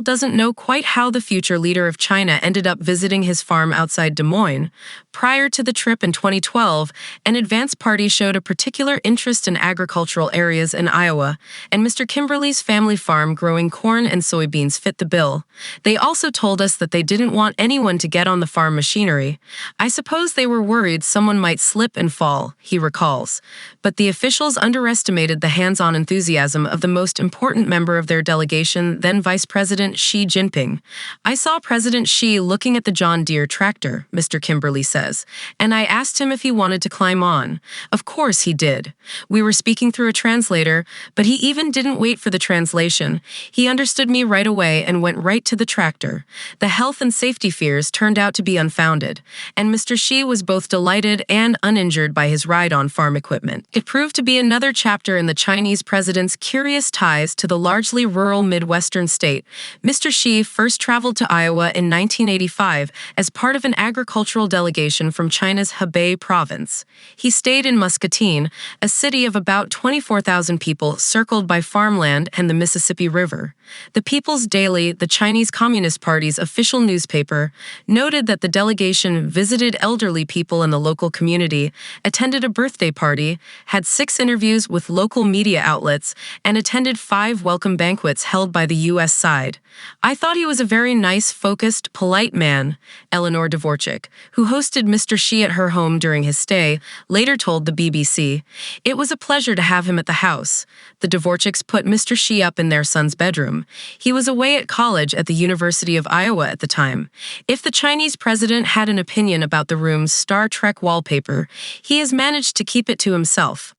doesn't know quite how the future leader of China ended up visiting his farm outside Des Moines. Prior to the trip in 2012, an advance party showed a particular interest in agricultural areas in Iowa, and Mr. Kimberly's family farm growing corn and soybeans fit the bill. They also told us that they didn't want anyone to get on the farm machinery. I suppose they were worried someone might slip and fall, he recalls. But the officials underestimated the hands-on enthusiasm of the most important member of their delegation, then Vice President Xi Jinping. I saw President Xi looking at the John Deere tractor, Mr. Kimberly says, and I asked him if he wanted to climb on. Of course he did. We were speaking through a translator, but he even didn't wait for the translation. He understood me right away and went right to the tractor. The health and safety fears turned out to be unfounded, and Mr. Xi was both delighted and uninjured by his ride on farm equipment. It proved to be another chapter in the Chinese president's curious ties to the largely rural Midwestern state. Mr. Xi first traveled to Iowa in 1985 as part of an agricultural delegation from China's Hebei province. He stayed in Muscatine, a city of about 24,000 people circled by farmland and the Mississippi River. The People's Daily, the Chinese Communist Party's official newspaper, noted that the delegation visited elderly people in the local community, attended a birthday party, had 6 interviews with local media outlets, and attended 5 welcome banquets held by the U.S. side. I thought he was a very nice, focused, polite man, Eleanor Dvorchak, who hosted Mr. Xi at her home during his stay, later told the BBC. It was a pleasure to have him at the house. The Dvorchaks put Mr. Xi up in their son's bedroom. He was away at college at the University of Iowa at the time. If the Chinese president had an opinion about the room's Star Trek wallpaper, he has managed to keep it to himself.